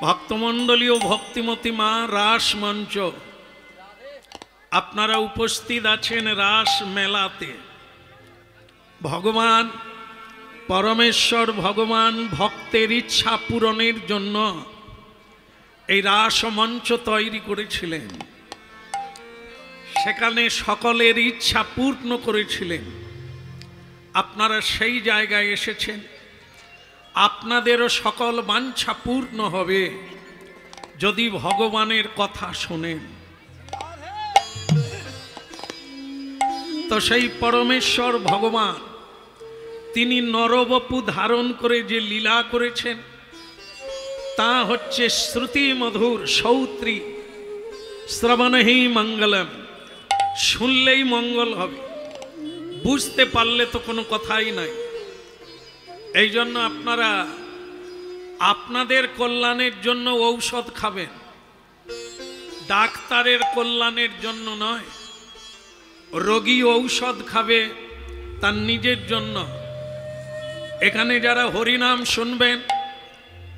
ভক্তমণ্ডলী ও ভক্তিমতী মা রাস মঞ্চ আপনারা উপস্থিত আছেন রাস মেলাতে। ভগবান পরমেশ্বর ভগবান ভক্তের ইচ্ছা পূরণের জন্য এই রাস মঞ্চ তৈরি করেছিলেন, সেখানে সকলের ইচ্ছা পূর্ণ করেছিলেন। আপনারা সেই জায়গায় এসেছেন, আপনাদেরও সকল বাঞ্ছা পূর্ণ হবে যদি ভগবানের কথা শোনেন। তো সেই পরমেশ্বর ভগবান তিনি নরবপু ধারণ করে যে লীলা করেছেন তা হচ্ছে শ্রুতি মধুর সৌত্রী, শ্রবণেহি মঙ্গলম, শুনলেই মঙ্গল হবে, বুঝতে পারলে তো কোনো কথাই নাই। এই জন্য আপনারা আপনাদের কল্যাণের জন্য ঔষধ খাবেন, ডাক্তারের কল্যাণের জন্য নয়। রোগী ঔষধ খাবে তার নিজের জন্য। এখানে যারা হরিনাম শুনবেন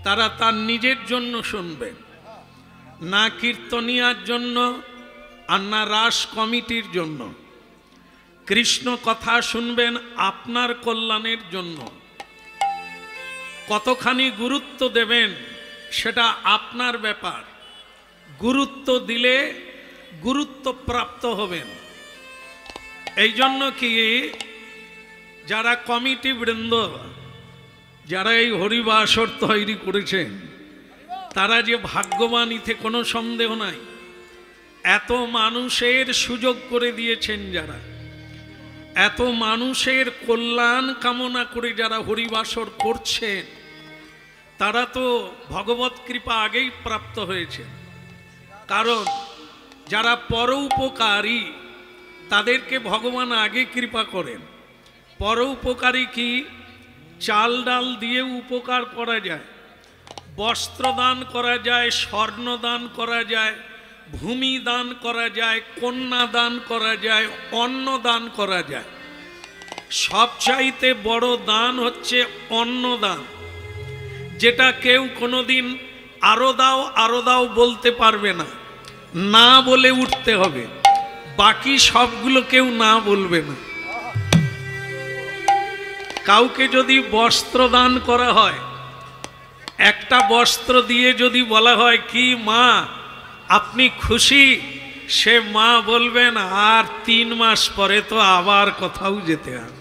তারা তার নিজের জন্য শুনবেন, না কীর্তনিয়ার জন্য আর না রাস কমিটির জন্য। কৃষ্ণ কথা শুনবেন আপনার কল্যাণের জন্য। কতখানি গুরুত্ব দেবেন সেটা আপনার ব্যাপার। গুরুত্ব দিলে গুরুত্ব প্রাপ্ত হবেন। এই জন্য কি যারা কমিটি বৃন্দ, যারা এই হরিবাসর তৈরি করেছেন, তারা যে ভাগ্যবান ইতে কোনো সন্দেহ নাই। এত মানুষের সুযোগ করে দিয়েছেন যারা, এত মানুষের কল্যাণ কামনা করে যারা হরিবাসর করছেন, তারা তো ভগবত কৃপা আগেই প্রাপ্ত হয়েছে। কারণ যারা পরোপকারী তাদেরকে ভগবান আগে কৃপা করেন। পরোপকারী কি? চাল ডাল দিয়ে উপকার করা যায়, বস্ত্র দান করা যায়, স্বর্ণ দান করা যায়, ভূমি দান করা যায়, কন্যা দান করা যায়, অন্ন দান করা যায়। সবচাইতে বড় দান হচ্ছে অন্নদান, যেটা কেউ কোনোদিন আরো দাও বলতে পারবে না, না বলে উঠতে হবে। বাকি সবগুলো কেউ না বলবে না। কাউকে যদি বস্ত্র দান করা হয়, একটা বস্ত্র দিয়ে যদি বলা হয় কি মা আপনি খুশি, সে মা বলবেন আর 3 মাস পরে তো আবার কোথাও যেতে হবে।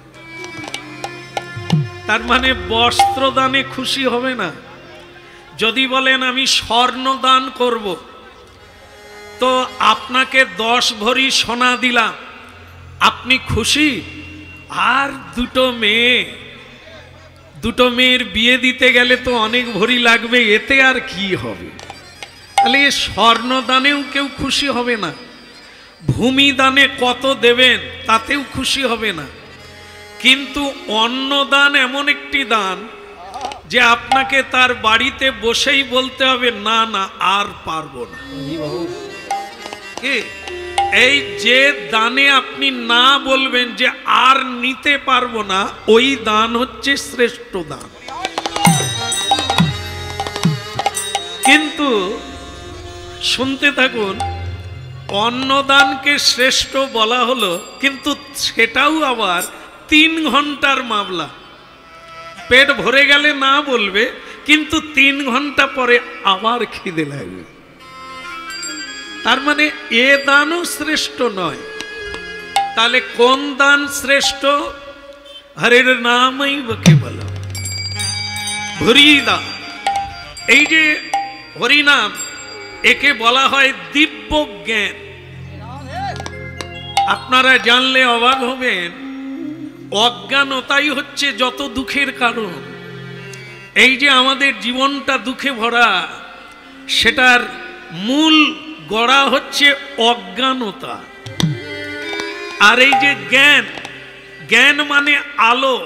তার মানে বস্ত্র দানে খুশি হবে না। যদি বলেন আমি স্বর্ণ দান করব, তো আপনাকে 10 ভরি সোনা দিলাম, আপনি খুশি? আর দুটো মেয়ের বিয়ে দিতে গেলে তো অনেক ভরি লাগবে, এতে আর কি হবে? তাহলে স্বর্ণ দানেও কেউ খুশি হবে না। ভূমি দানে কত দেবেন তাতেও খুশি হবে না। কিন্তু অন্নদান এমন একটি দান যে আপনাকে তার বাড়িতে বসেই বলতে হবে না না আর পারবো না। এই যে দানে আপনি না বলবেন যে আর নিতে পারবো না, ওই দান হচ্ছে শ্রেষ্ঠ দান। কিন্তু শুনতে থাকুন, অন্নদানকে শ্রেষ্ঠ বলা হলো, কিন্তু সেটাও আবার 3 ঘন্টার মামলা। পেট ভরে গেলে না বলবে, কিন্তু 3 ঘন্টা পরে আবার খিদে লাগবে। তার মানে এ দানও শ্রেষ্ঠ নয়। তাহলে কোন দান শ্রেষ্ঠ? হরির নামই বকে বলো হরি দান। এই যে হরিনাম, একে বলা হয় দিব্য জ্ঞান। আপনারা জানলে অবাক হবেন, অজ্ঞানতাই হচ্ছে যত দুঃখের কারণ। এই যে আমাদের জীবনটা দুঃখে ভরা, সেটার মূল গড়া হচ্ছে অজ্ঞানতা। আর এই যে জ্ঞান মানে আলো,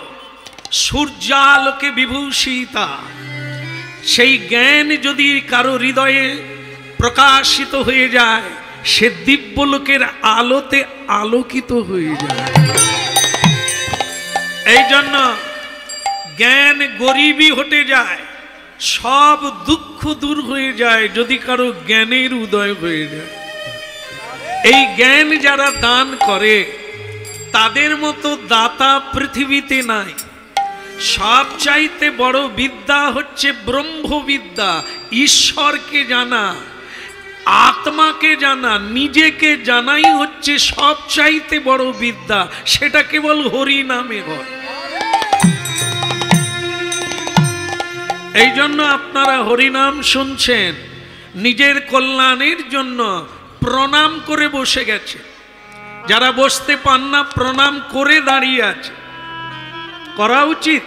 সূর্যালোকে বিভূষিতা। সেই জ্ঞান যদি কারো হৃদয়ে প্রকাশিত হয়ে যায়, সে দিব্যলোকের আলোতে আলোকিত হয়ে যায়। এই জন্য জ্ঞান গরিবই হটে যায়, সব দুঃখ দূর হয়ে যায় যদি কারো জ্ঞানের উদয় হয়ে যায়। এই জ্ঞান যারা দান করে তাদের মতো দাতা পৃথিবীতে নাই। সবচাইতে বড় বিদ্যা হচ্ছে ব্রহ্মবিদ্যা, ঈশ্বরকে জানা, আত্মাকে জানা, নিজেকে জানাই হচ্ছে সবচাইতে বড় বিদ্যা। সেটা কেবল হরি নামে হয়। এই জন্য আপনারা হরিনাম শুনছেন, নিজের কল্যাণের জন্য প্রণাম করে বসে গেছে। যারা বসতে পান না প্রণাম করে দাঁড়িয়ে আছে। করা উচিত।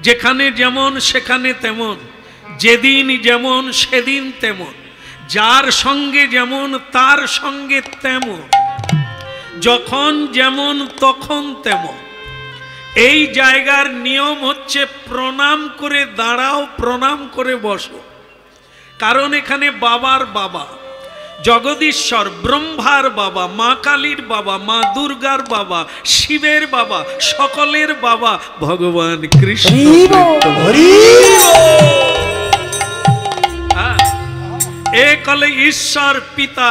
যেখানে যেমন সেখানে তেমন, যেদিন যেমন সেদিন তেমন, যার সঙ্গে যেমন তার সঙ্গে তেমন, যখন যেমন তখন তেমন। এই জায়গার নিয়ম হচ্ছে প্রণাম করে দাঁড়াও, প্রণাম করে বসো। কারণ এখানে বাবার বাবা জগদীশ্বর, ব্রহ্মার বাবা, মা কালীর বাবা, মা দুর্গার বাবা, শিবের বাবা, সকলের বাবা ভগবান কৃষ্ণ। একলে ঈশ্বর পিতা,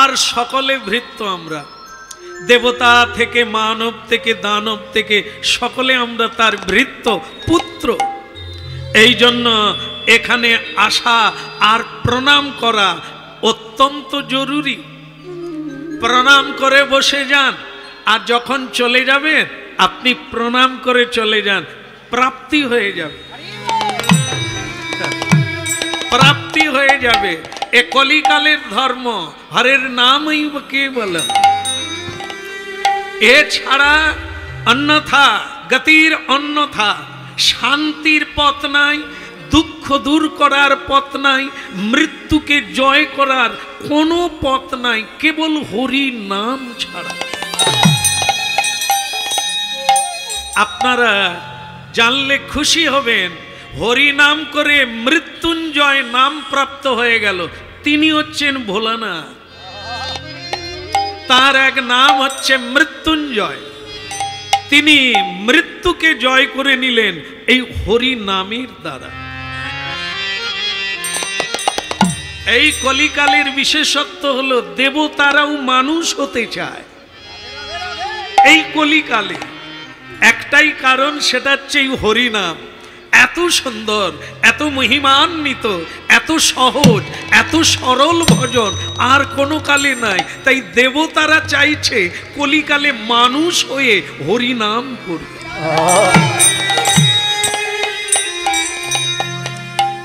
আর সকলে ভৃত্য আমরা। দেবতা থেকে, মানব থেকে, দানব থেকে সকলে আমরা তার ভৃত্য পুত্র। এই জন্য এখানে আসা আর প্রণাম করা অত্যন্ত জরুরি। প্রণাম করে বসে যান, আর যখন চলে যাবেন আপনি প্রণাম করে চলে যান, প্রাপ্তি হয়ে যাবে, প্রাপ্তি হয়ে যাবে। এ কলিকালের ধর্ম, হরের নামই কে বলে। এছাড়া অন্যথা গতির অন্যথা শান্তির পথ নাই, দুঃখ দূর করার পথ নাই, মৃত্যুকে জয় করার কোনো পথ নাই, কেবল হরি নাম ছাড়া। আপনারা জানলে খুশি হবেন, হরি নাম করে মৃত্যুঞ্জয় নাম প্রাপ্ত হয়ে গেল। তিনি হচ্ছেন ভোলানাথ। তার এক নাম হচ্ছে মৃত্যুঞ্জয়। তিনি মৃত্যুকে জয় করে নিলেন এই হরি নামের দ্বারা। এই কলিকালের বিশেষত্ব হলো দেবতারাও মানুষ হতে চায়। এই কলিকালে একটাই কারণ, সেটা হচ্ছে এই হরিনাম। এত সুন্দর, এত মহিমান্বিত, এত সহজ, এত সরল ভজন আর কোনো কালে নাই। তাই দেবতারা চাইছে কলিকালে মানুষ হয়ে হরিনাম করবে।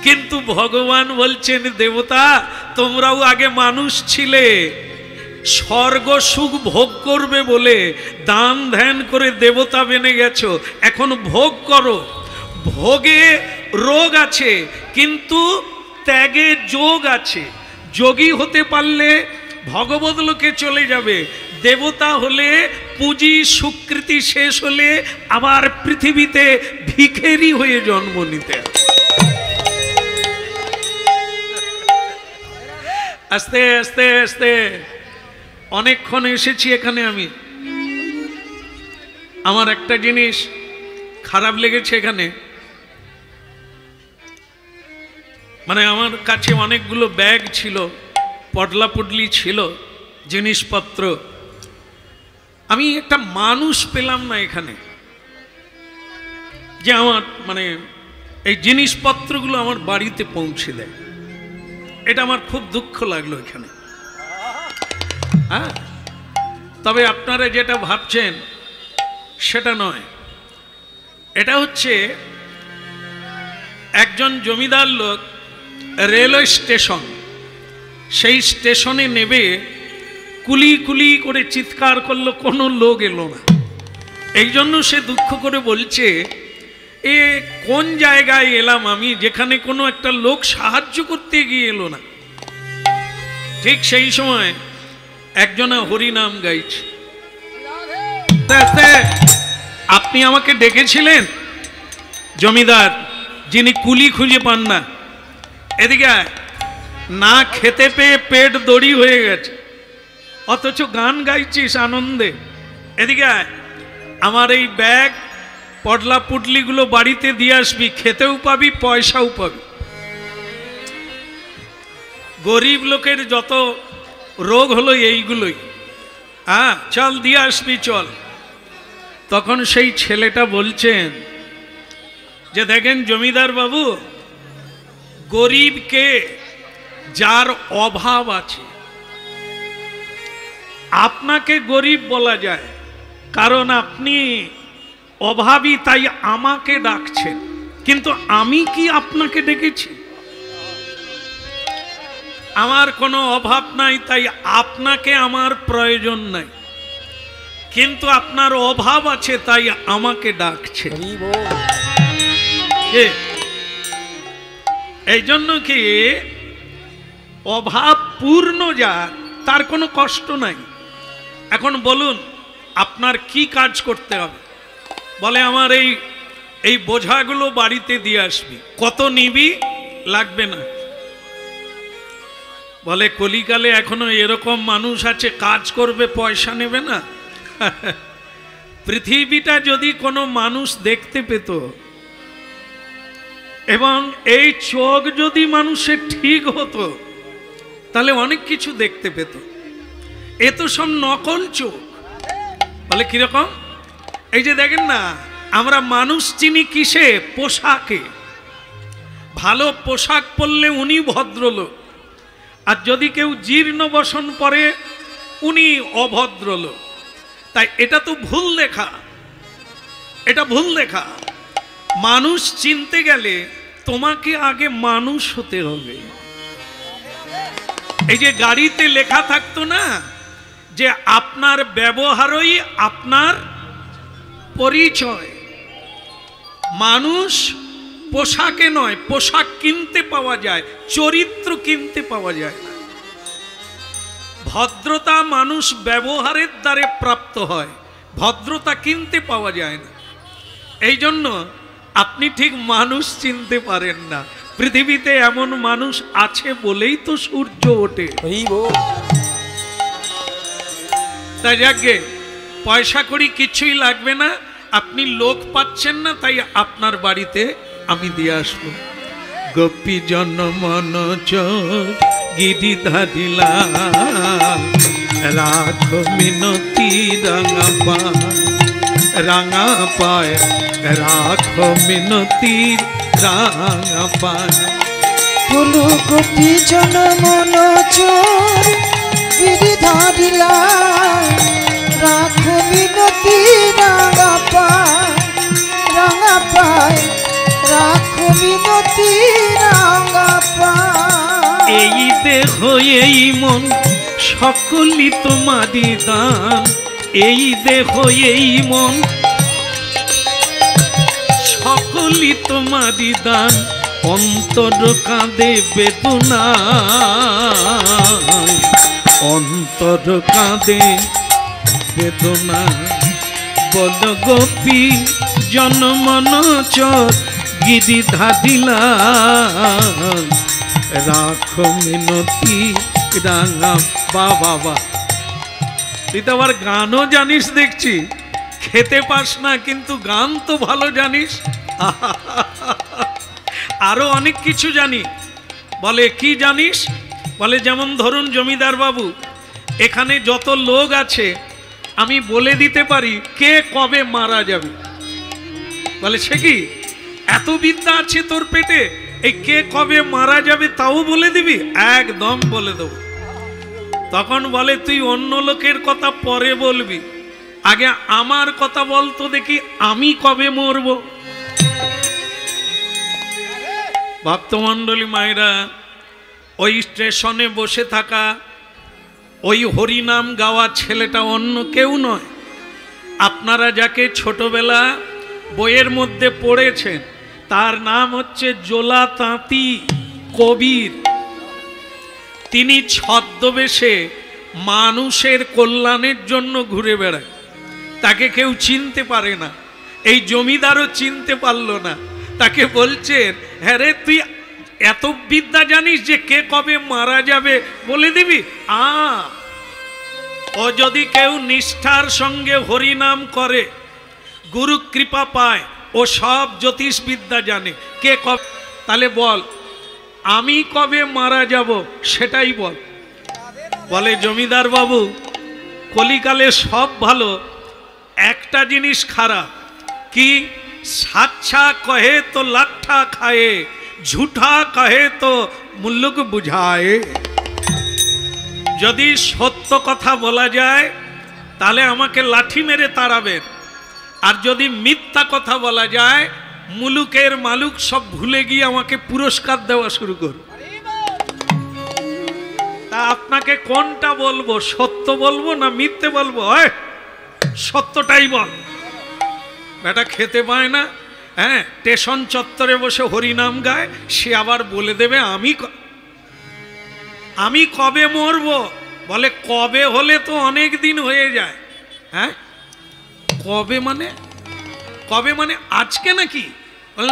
কিন্তু ভগবান বলছেন, দেবতা তোমরাও আগে মানুষ ছিলে, স্বর্গ সুখ ভোগ করবে বলে দান ধ্যান করে দেবতা বেনে গেছো, এখন ভোগ করো। ভোগে রোগ আছে কিন্তু ত্যাগে যোগ আছে। যোগী হতে পারলে ভগবত লোকে চলে যাবে, দেবতা হলে পুঁজি স্বীকৃতি শেষ হলে আবার পৃথিবীতে ভিখেরি হয়ে জন্ম নিতে। আস্তে আস্তে আস্তে অনেকক্ষণ এসেছি এখানে। আমি আমার একটা জিনিস খারাপ লেগেছে এখানে, মানে আমার কাছে অনেকগুলো ব্যাগ ছিল, পডলা পুডলি ছিল, জিনিসপত্র। আমি একটা মানুষ পেলাম না এখানে যে আমার মানে এই জিনিসপত্রগুলো আমার বাড়িতে পৌঁছে দেয়। এটা আমার খুব দুঃখ লাগলো এখানে। হ্যাঁ, তবে আপনারা যেটা ভাবছেন সেটা নয়। এটা হচ্ছে একজন জমিদার লোক রেলওয়ে স্টেশন, সেই স্টেশনে নেবে কুলি কুলি করে চিৎকার করলো, কোনো লোক এলো না। এই জন্য সে দুঃখ করে বলছে, এ কোন জায়গায় এলাম আমি যেখানে কোনো একটা লোক সাহায্য করতে গিয়ে এলো না। ঠিক সেই সময় একজনা হরিনাম গাইছে। আপনি আমাকে ডেকেছিলেন জমিদার, যিনি কুলি খুঁজে পান না, এদিকে না খেতে পেয়ে পেট দড়ি হয়ে গেছে, অথচ গান গাইছিস আনন্দে। এদিকে আমার এই ব্যাগ পডলা পুডলিগুলো বাড়িতে দিয়ে আসবি, খেতেও পাবি পয়সাও পাবি। গরিব লোকের যত রোগ হলো এইগুলোই। হ্যাঁ, চল দিয়ে আসবি চল। তখন সেই ছেলেটা বলছেন যে দেখেন জমিদার বাবু, গরিবকে, যার অভাব আছে, আপনাকে গরিব বলা যায় কারণ আপনি অভাবী, তাই আমাকে ডাকছেন, কিন্তু আমি কি আপনাকে ডেকেছি? আমার কোনো অভাব নাই, তাই আপনাকে আমার প্রয়োজন নাই, কিন্তু আপনার অভাব আছে তাই আমাকে ডাকছে। এই জন্য কি অভাব পূর্ণ যার, তার কোনো কষ্ট নাই। এখন বলুন আপনার কি কাজ করতে হবে? বলে আমার এই বোঝাগুলো বাড়িতে দিয়ে আসবি। কত নিবি? লাগবে না। বলে কলিকালে এখনো এরকম মানুষ আছে কাজ করবে পয়সা নেবে না? পৃথিবীটা যদি কোনো মানুষ দেখতে পেত এবং এই চোখ যদি মানুষের ঠিক হতো তাহলে অনেক কিছু দেখতে পেত। এ তো সব নকল চোখ। বলে কিরকম? এই যে দেখেন না, আমরা মানুষ চিনি কিসে? পোশাকে। ভালো পোশাক পরলে উনি ভদ্রলোক, আর যদি কেউ জীর্ণ বসন পরে উনি অভদ্রলোক। তাই এটা তো ভুল দেখা, এটা ভুল দেখা। মানুষ চিনতে গেলে তোমাকে আগে মানুষ হতে হবে। এই যে গাড়িতে লেখা থাকতো না যে আপনার ব্যবহারই আপনার পরিচয়। মানুষ পোশাকে নয়, পোশাক কিনতে পাওয়া যায়, চরিত্র কিনতে পাওয়া যায় না। ভদ্রতা মানুষ ব্যবহারের দ্বারে প্রাপ্ত হয়, ভদ্রতা কিনতে পাওয়া যায় না। এই জন্য আপনি ঠিক মানুষ চিনতে পারেন না। পৃথিবীতে এমন মানুষ আছে বলেই তো সূর্য ওঠে। তাই যাকে পয়সা করি কিছুই লাগবে না, আপনি লোক পাচ্ছেন না, তাই আপনার বাড়িতে আমি দিয়ে আসবো। গোপী জন মন গিরি ধারিলা, রাখো মিনতি রাঙা পায়, রাঙা পায়, রাখো মিনতি রাঙা পায়। বলো গোপী জন মন গিরি ধারিলা, রাখো মিনতি রাঙা পায়, রাঙা পায়, রাখো মিনতি রাঙা পায়। এই দেহ এই মন সকলই তোমারই দান, এই দেহ এই মন সকলই তোমারই দান। অন্তর কাঁদে বেদনা, অন্তর কাঁদে বেদনা। বল গোপী জনমন চর গিরি ধারিলা, রাখো মিনতি রাঙা। বাবা, তুই তো আবার গানও জানিস দেখছি। খেতে পাস না কিন্তু গান তো ভালো জানিস। আরো অনেক কিছু জানি। বলে কি জানিস? বলে যেমন ধরুন জমিদার বাবু, এখানে যত লোক আছে আমি বলে দিতে পারি কে কবে মারা যাবে। বলে সে কি, এত বিদ্যা আছে তোর পেটে? এই কে কবে মারা যাবে তাও বলে দিবি? একদম বলে দেব। তখন বলে তুই অন্য লোকের কথা পরে বলবি, আগে আমার কথা বলতো দেখি আমি কবে মরব। ভক্তমণ্ডলী মায়েরা, ওই স্টেশনে বসে থাকা ওই হরিনাম গাওয়া ছেলেটা অন্য কেউ নয়। আপনারা যাকে ছোটবেলা বইয়ের মধ্যে পড়েছেন তার নাম হচ্ছে জোলা তাঁতি কবির। তিনি ছদ্মবেশে মানুষের কল্যাণের জন্য ঘুরে বেড়ায়, তাকে কেউ চিনতে পারে না। এই জমিদারও চিনতে পারল না। তাকে বলছেন, হ্যাঁ রে তুই এত বিদ্যা জানিস যে কে কবে মারা যাবে বলে দিবি? ও যদি কেউ নিষ্ঠার সঙ্গে হরিনাম করে, গুরু কৃপা পায়, ও সব জ্যোতিষ বিদ্যা জানে। কে কবে? তাহলে বল আমি কবে মারা যাব সেটাই বল। বলে জমিদার বাবু, কলিকালে সব ভালো, একটা জিনিস খারাপ। কি? সাচ্ছা কহে তো লাঠা খায়ে, ঝুঠা কহে তো মুল্লুক বুঝায়। যদি সত্য কথা বলা যায় তাহলে আমাকে লাঠি মেরে তাড়াবেন, আর যদি মিথ্যা কথা বলা যায় মুলুকের মালুক সব ভুলে গিয়ে আমাকে পুরস্কার দেওয়া শুরু করবে। তা আপনাকে কোনটা বলবো, সত্য বলবো না মিথ্যে বলবো? সত্যটাই বল। বেটা খেতে পায় না, হ্যাঁ, স্টেশন চত্বরে বসে হরিনাম গায়, সে আবার বলে দেবে আমি কবে মরবো। বলে কবে হলে তো অনেক দিন হয়ে যায়। হ্যাঁ, কবে মানে আজকে নাকি?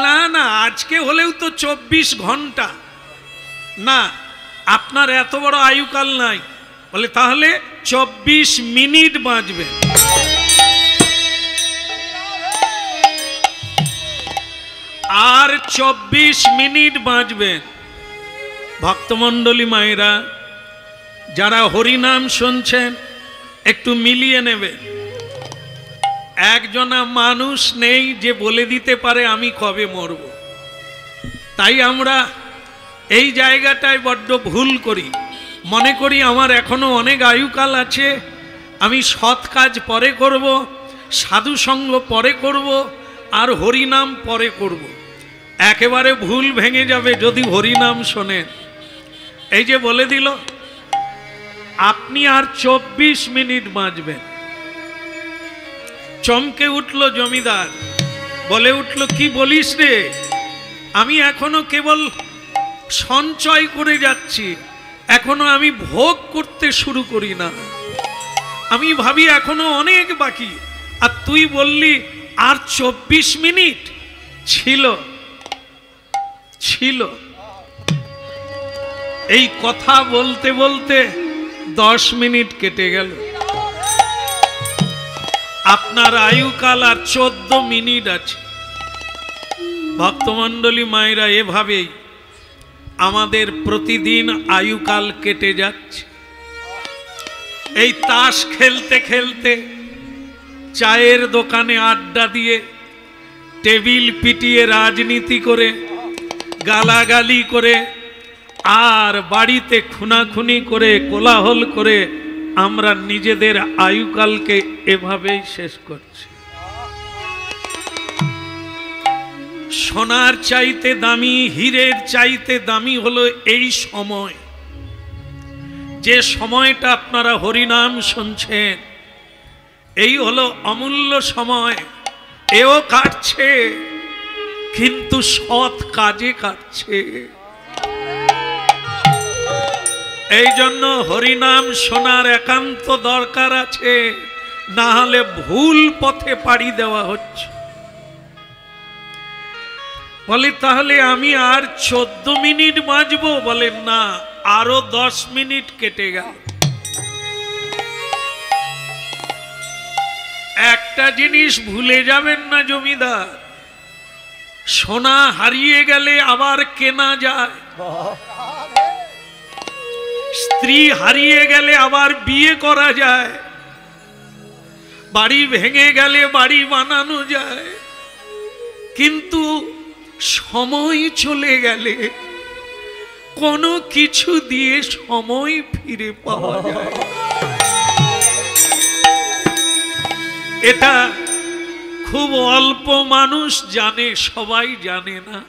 না না, আজকে হলেও তো 24 ঘন্টা। না, আপনার এত বড় আয়ুকাল নাই। বলে তাহলে 24 মিনিট বাঁচবে। আর 24 মিনিট বাঁচবেন। ভক্তমণ্ডলী মায়েরা, যারা হরিনাম শুনছেন একটু মিলিয়ে নেবে। একজনা মানুষ নেই যে বলে দিতে পারে আমি কবে মরব। তাই আমরা এই জায়গাটায় বড্ড ভুল করি, মনে করি আমার এখনো অনেক আয়ুকাল আছে, আমি সৎ কাজ পরে করব, সাধু সঙ্গ পরে করব, আর হরিনাম পরে করব। একেবারে ভুল ভেঙে যাবে যদি হরিনাম শোনেন। এই যে বলে দিল আপনি আর 24 মিনিট বাঁচবেন। চমকে উঠল জমিদার, বলে উঠল কি বলিস রে? আমি এখনো কেবল সঞ্চয় করে যাচ্ছি, এখনো আমি ভোগ করতে শুরু করি না। আমি ভাবি এখনো অনেক বাকি, আর তুই বললি আর 24 মিনিট। ছিল এই কথা বলতে বলতে 10 মিনিট কেটে গেল। আপনার আয়ুকাল আর 14 মিনিট আছে। ভক্তমণ্ডলী মায়েরা, এভাবেই আমাদের প্রতিদিন আয়ুকাল কেটে যাচ্ছে। এই তাস খেলতে খেলতে, চায়ের দোকানে আড্ডা দিয়ে, টেবিল পিটিয়ে রাজনীতি করে, গালাগালি করে, আর বাড়িতে খুনাখুনি করে, কোলাহল করে আমরা নিজেদের আয়ুকালকে এভাবেই শেষ করছি। সোনার চাইতে দামি, হীরের চাইতে দামি হলো এই সময়। যে সময়টা আপনারা হরিনাম শুনছেন, এই হলো অমূল্য সময়। এও কাটছে, কিন্তু সৎ কাজে কাটছে। এই জন্য হরিনাম শোনার একান্ত দরকার আছে, না হলে ভুল পথে পাড়ি দেওয়া হচ্ছে। বলে তাহলে আমি আর 14 মিনিট বাঁচবো? বলে না, আরো 10 মিনিট কেটে গেল। একটা জিনিস ভুলে যাবেন না জমিদার, সোনা হারিয়ে গেলে আবার কেনা যায়, স্ত্রী হারিয়ে গেলে আবার বিয়ে করা যায়, বাড়ি ভেঙে গেলে বাড়ি বানানো যায়, কিন্তু সময় চলে গেলে কোনো কিছু দিয়ে সময় ফিরে পাওয়া যায়। এটা খুব অল্প মানুষ জানে, সবাই জানে না।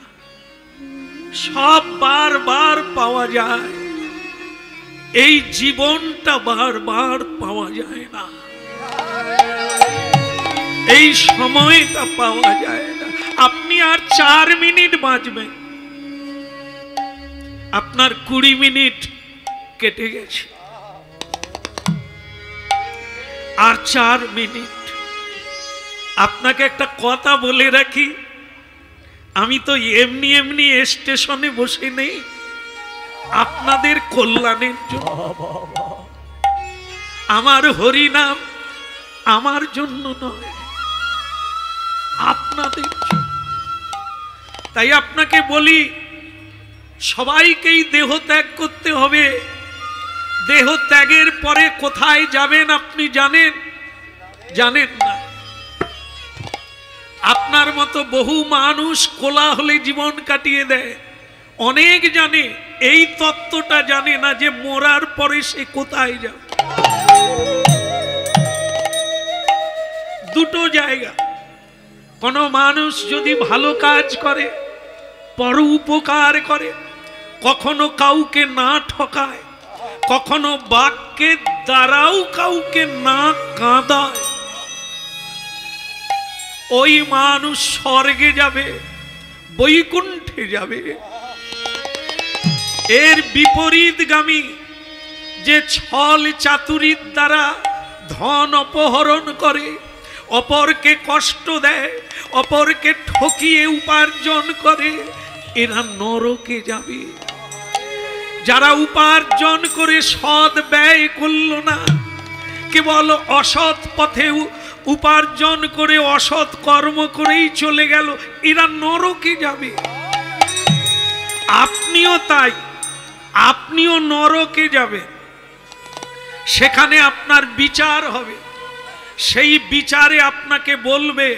সব বারবার পাওয়া যায়, এই জীবনটা বারবার পাওয়া যায় না, এই সময়টা পাওয়া যায় না। আপনি আর 4 মিনিট বাঁচবেন, আপনার 20 মিনিট কেটে গেছে। আর 4 মিনিট। আপনাকে একটা কথা বলে রাখি, আমি তো এমনি এমনি স্টেশনে বসে নেই, আপনাদের কল্যাণের জন্য। আমার হরিনাম আমার জন্য নয়, আপনাদের জন্য। তাই আপনাকে বলি, সবাইকেই দেহ ত্যাগ করতে হবে। দেহ ত্যাগের পরে কোথায় যাবেন আপনি জানেন? জানেন না। আপনার মতো বহু মানুষ কোলাহলে জীবন কাটিয়ে দেয়, অনেক জানে, এই তত্ত্বটা জানে না যে মরার পরে সে কোথায় যাবে। দুটো জায়গা, কোন মানুষ যদি ভালো কাজ করে, পর উপকার করে, কখনো কাউকে না ঠকায়, কখনো বাক্যের দ্বারাও কাউকে না কাঁদায়, ওই মানুষ স্বর্গে যাবে, বৈকুণ্ঠে যাবে। এর বিপরীতগামী যে ছল চাতুরীর দ্বারা ধন অপহরণ করে, অপরকে কষ্ট দেয়, অপরকে ঠকিয়ে উপার্জন করে, এরা নরকে যাবে। যারা উপার্জন করে সৎ ব্যয় করল না, কেবল অসৎ পথে উপার্জন করে অসৎ কর্ম করেই চলে গেল, এরা নরকে যাবে। আপনিও তাই, আপনিও নরকে যাবে। সেখানে আপনার বিচার হবে। সেই বিচারে আপনাকে বলবে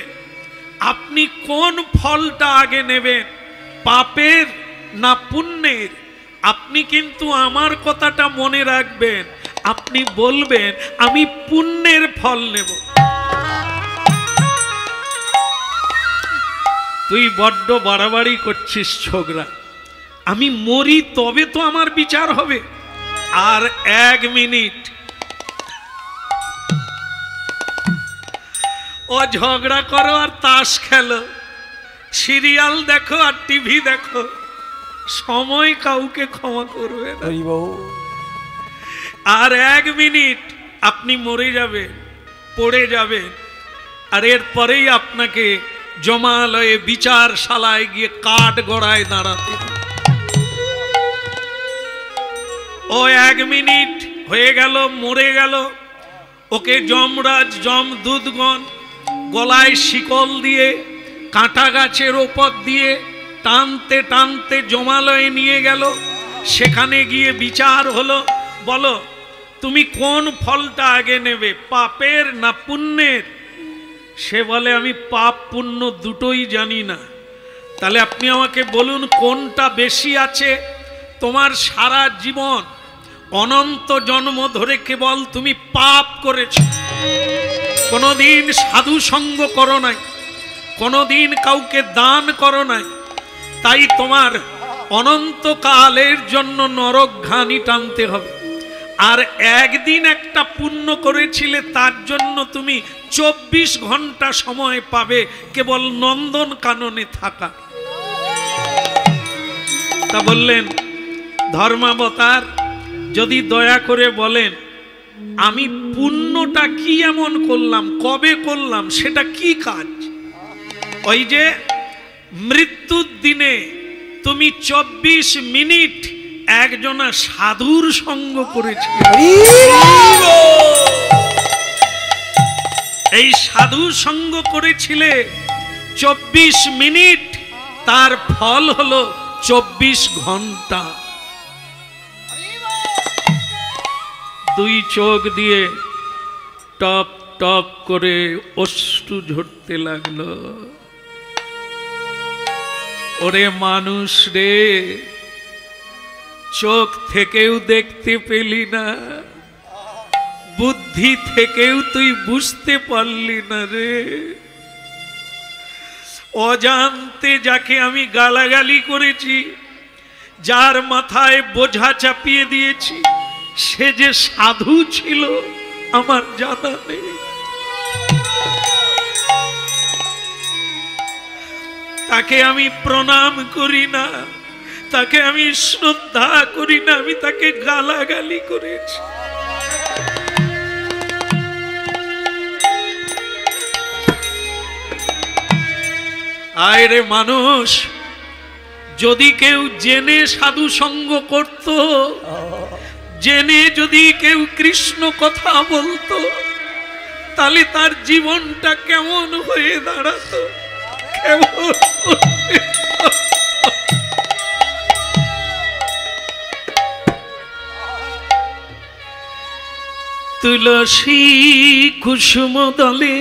আপনি কোন ফলটা আগে নেবেন, পাপের না পুণ্যের। আপনি কিন্তু আমার কথাটা মনে রাখবেন, আপনি বলবেন আমি পুণ্যের ফল নেব। তুই বড্ড বাড়াবাড়ি করছিস ছোকরা, আমি মরি তবে তো আমার বিচার হবে। আর 1 মিনিট ও ঝগড়া করো আর তাস খেলো, সিরিয়াল দেখো আর টিভি দেখো, সময় কাউকে ক্ষমা করবে না। আর 1 মিনিট আপনি মরে যাবেন, পড়ে যাবেন, আর এরপরেই আপনাকে জমালয়ে বিচারশালায় গিয়ে কাঠ গড়ায় দাঁড়াতে। ও 1 মিনিট হয়ে গেল, মরে গেল, ওকে যমরাজ যমদূতগণ গলায় শিকল দিয়ে কাঁটা গাছের ওপর দিয়ে টানতে টানতে জমালয়ে নিয়ে গেল। সেখানে গিয়ে বিচার হলো, বলো তুমি কোন ফলটা আগে নেবে, পাপের না পুণ্যের? সে বলে আমি পাপ পুণ্য দুটোই জানি না। তাহলে আপনি আমাকে বলুন কোনটা বেশি আছে? তোমার সারা জীবন অনন্ত জন্ম ধরে কেবল তুমি পাপ করেছ, কোনোদিন সাধু সঙ্গ করো নাই, কোনোদিন কাউকে দান করো নাই, তাই তোমার অনন্তকালের জন্য নরক ঘানি টানতে হবে। আর একদিন একটা পুণ্য করেছিলে, তার জন্য তুমি 24 ঘন্টা সময় পাবে কেবল নন্দন কাননে থাকা। তা বললেন ধর্মাবতার, যদি দয়া করে বলেন আমি পুণ্যটা কি এমন করলাম, কবে করলাম, সেটা কি কাজ? ওই যে মৃত্যুর দিনে তুমি 24 মিনিট একজনা সাধুর সঙ্গ করেছিলে, এই সাধু সঙ্গ করেছিলে 24 মিনিট, তার ফল হলো 24 ঘন্টা। 2 চোখ দিয়ে টপ টপ করে অশ্রু ঝরতে লাগলো। ওরে মানুষ রে, চোখ থেকেও দেখতে পেলি না, বুদ্ধি থেকেও তুই বুঝতে পারলি না রে। অজান্তে যাকে আমি গালাগালি করেছি, যার মাথায় বোঝা চাপিয়ে দিয়েছি, সে যে সাধু ছিল আমার জানা নেই। তাকে আমি প্রণাম করি না, তাকে আমি শ্রদ্ধা করি না, আমি তাকে গালাগালি করেছি। আয় রে মানুষ, যদি কেউ জেনে সাধু সঙ্গ করত, জেনে যদি কেউ কৃষ্ণ কথা বলতো, তাহলে তার জীবনটা কেমন হয়ে দাঁড়াতো, কেমন। তুলসী কুসুম দলে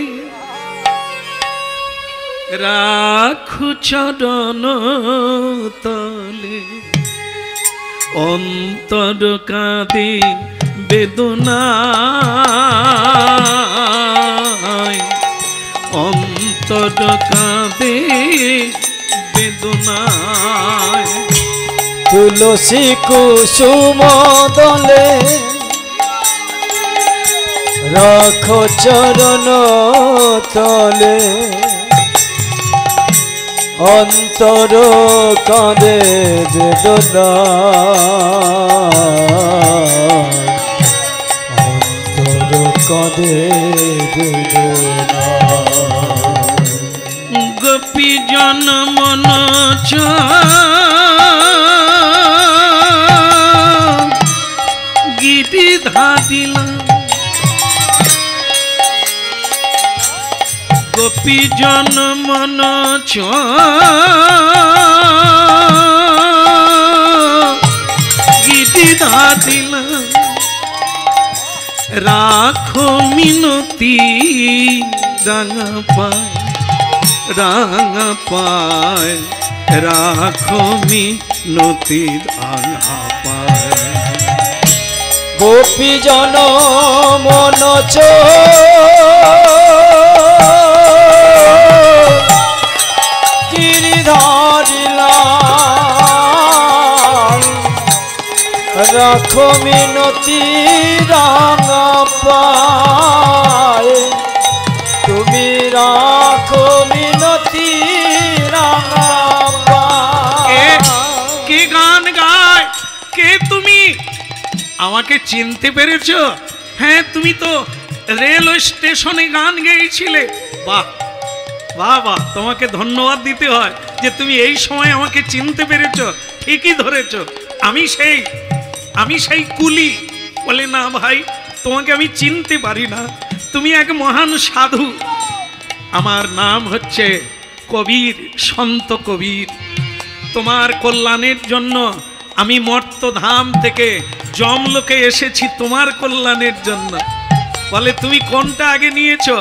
রাখু চরণ তলে, অন্তর কাঁদে বেদনায়, অন্তর কাঁদে বেদনায়। তুলসী কুসুম দলে রাখো চরণ তলে, অন্তর কাঁদে বেদনা, অন্তর কাঁদে বেদনা। গোপী জন মন গীতি ধাদিলাম, গোপী জন মন গীতি ধাদিলাম, রাখো মিনতি রাঙা পায়, রাঙা পায়, রাখো মিনতি রাঙা পায়। গোপী জন মন গিরিধারিলাম, রাখো মিনতি রাঙা পায়, তুমি রাখো মিনতি রাঙা পায়। কে গান গায়? কে তুমি? আমাকে চিনতে পেরেছো? হ্যাঁ, তুমি তো রেলওয়ে স্টেশনে গান গেয়েছিলে। বাহ বাহ বাহ, তোমাকে ধন্যবাদ দিতে হয় যে তুমি এই সময় আমাকে চিনতে পেরেছো। ঠিকই ধরেছো, আমি সেই কুলি। বলে না ভাই, তোমাকে আমি চিনতে পারি না, তুমি এক মহান সাধু। আমার নাম হচ্ছে কবির, সন্ত কবির। তোমার কল্যাণের জন্য আমি মর্তধাম থেকে যমলোকে এসেছি তোমার কল্যাণের জন্য। বলে তুমি কোনটা আগে নিয়েছো?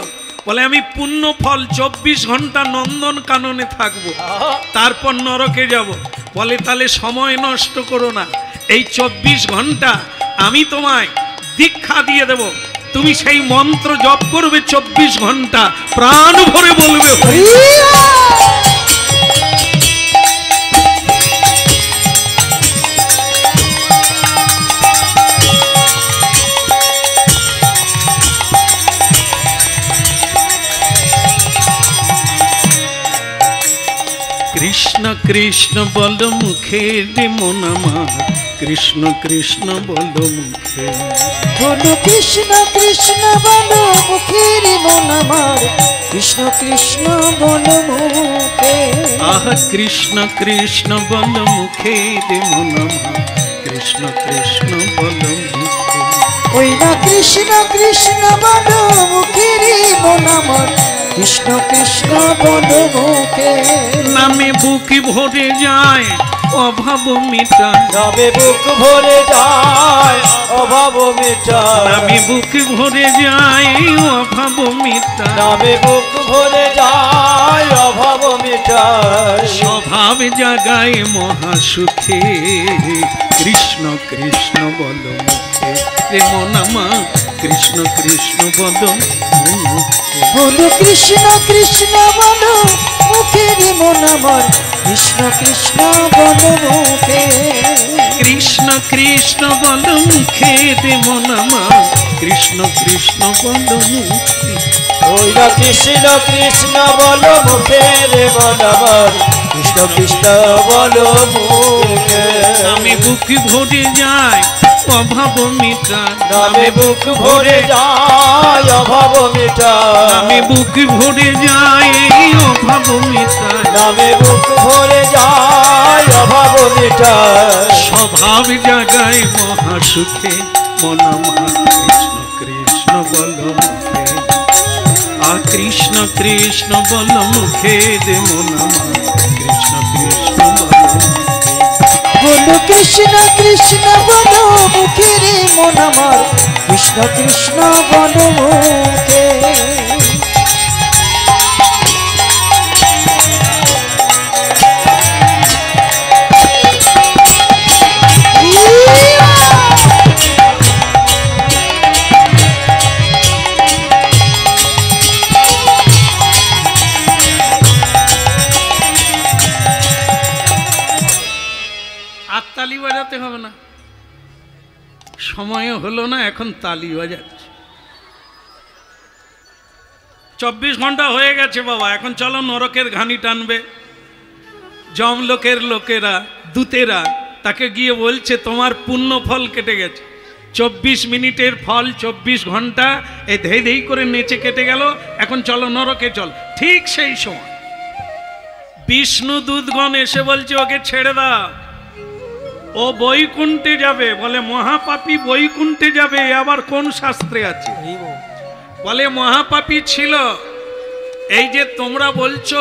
বলে আমি পুণ্য ফল 24 ঘন্টা নন্দন কাননে থাকবো, তারপর নরকে যাব। বলে তাহলে সময় নষ্ট করো না, এই 24 ঘন্টা আমি তোমায় দীক্ষা দিয়ে দেব। তুমি সেই মন্ত্র জপ করবে 24 ঘন্টা, প্রাণ ভরে বলবে হরি। কৃষ্ণ কৃষ্ণ বল মুখে রে মন আমার, কৃষ্ণ কৃষ্ণ বল মুখে, বলো কৃষ্ণ কৃষ্ণ বলো মুখে রে মন আমার, কৃষ্ণ কৃষ্ণ বলো মুখে। আহ কৃষ্ণ কৃষ্ণ বল মুখে রে মন আমার, কৃষ্ণ কৃষ্ণ বল মুখে। ওই না কৃষ্ণ কৃষ্ণ বলো মুখে রে মন আমার, কৃষ্ণ কৃষ্ণ বলো মুখে। নামে বুক ভরে যায় অভাব মিটায়, নামে বুক ভরে যায় অভাব মিটায়, নামে বুক ভরে যায় অভাব মিটায়, নামে বুক ভরে যায় অভাব মিটায়। স্বভাব জাগায় মহাসুখে, কৃষ্ণ কৃষ্ণ বল মুখে রে মন আমার, কৃষ্ণ কৃষ্ণ বল মুখে। বলো কৃষ্ণ কৃষ্ণ বলো মুখে রে মন আমার, কৃষ্ণ কৃষ্ণ বলো মুখে। কৃষ্ণ কৃষ্ণ বল মুখে রে মন আমার, কৃষ্ণ কৃষ্ণ বল মুখে। ওই না কৃষ্ণ কৃষ্ণ বলো মুখে রে মন আমার, কৃষ্ণ কৃষ্ণ বলো মুখে। নামে বুক ভরে যায় অভাব মিটায়, নামে বুক ভরে যায় অভাব মিটায়, নামে বুক ভরে যায় অভাব মিটায়, নামে বুক ভরে যায় অভাব মিটায়। স্বভাব জাগায় মহাসুখে মন আমার, কৃষ্ণ কৃষ্ণ বল মুখে। কৃষ্ণ কৃষ্ণ বল মুখে রে মন আমার, কৃষ্ণ কৃষ্ণ বল মুখে। বলো কৃষ্ণ কৃষ্ণ বলো মুখে রে মন আমার, কৃষ্ণ কৃষ্ণ বলো মুখে। আর তালি বাজাতে হবে না, সময় হলো না, এখন তালি বাজাচ্ছে। 24 ঘন্টা হয়ে গেছে বাবা, এখন চলো নরকের ঘানি টানবে। যমলোকের লোকেরা, দূতেরা তাকে গিয়ে বলছে তোমার পুণ্য ফল কেটে গেছে। 24 মিনিটের ফল 24 ঘন্টা এই ধেই ধেই করে নেচে কেটে গেল, এখন চলো নরকে চল। ঠিক সেই সময় বিষ্ণু দূতগণ এসে বলছে ওকে ছেড়ে দাও, ও বৈকুণ্ঠে যাবে। বলে মহাপাপী বৈকুণ্ঠে যাবে, আবার কোন শাস্ত্রে আছে? বলে মহাপাপী ছিল। এই যে তোমরা বলছো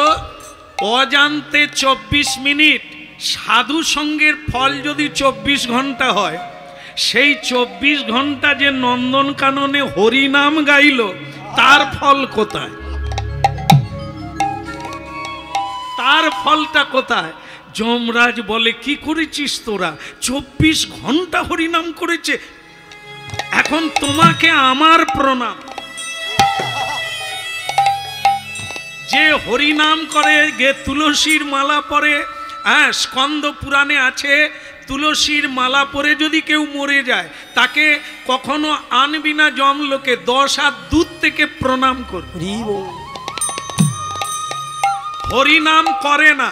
অজান্তে 24 মিনিট, সাধু সঙ্গের ফল যদি 24 ঘন্টা হয়, সেই 24 ঘন্টা যে নন্দনকাননে হরিনাম গাইল তার ফল কোথায়? তার ফলটা কোথায়? যমরাজ বলে কি করেছিস তোরা? 24 ঘন্টা হরিনাম করেছে। এখন তোমাকে আমার প্রণাম। যে হরিনাম করে গে তুলসীর মালা পরে, হ্যাঁ স্কন্দ পুরাণে আছে তুলসীর মালা পরে যদি কেউ মরে যায় তাকে কখনো আনবি না যমলোকে, 10 হাত দূর থেকে প্রণাম করবি। হরিনাম করে না,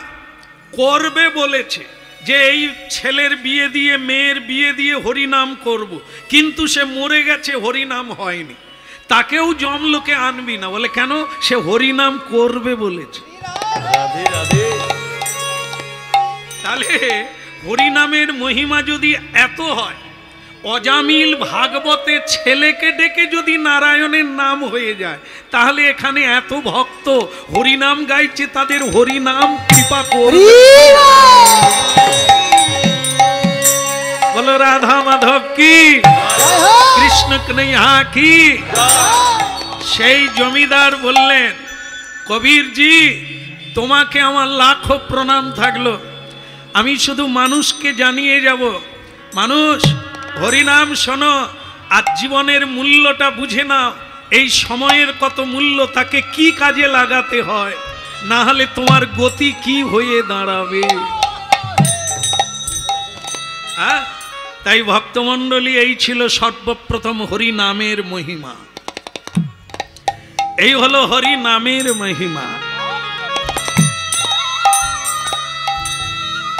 করবে বলেছে যে এই ছেলের বিয়ে দিয়ে মেয়ের বিয়ে দিয়ে হরিনাম করব, কিন্তু সে মরে গেছে, হরিনাম হয়নি, তাকেও যমলোকে আনবি না। বলে কেন? সে হরিনাম করবে বলেছে। তাহলে হরিনামের মহিমা যদি এত হয়, অজামিল ভাগবতে ছেলেকে ডেকে যদি নারায়ণের নাম হয়ে যায়, তাহলে এখানে এত ভক্ত হরিনাম গাইছে, তাদের হরিনাম কৃপা করবে। বলো রাধা মাধব কি, কৃষ্ণ কন্হৈয়া কি। সেই জমিদার বললেন কবিরজি তোমাকে আমার লাখো প্রণাম থাকলো, আমি শুধু মানুষকে জানিয়ে যাব, মানুষ হরিনাম শোনো আর জীবনের মূল্যটা বুঝে নাও, এই সময়ের কত মূল্য, তাকে কি কাজে লাগাতে হয়, না হলে তোমার গতি কি হয়ে দাঁড়াবে। হ্যাঁ, তাই ভক্তমণ্ডলী এই ছিল সর্বপ্রথম হরিনামের মহিমা। এই হলো হরিনামের মহিমা।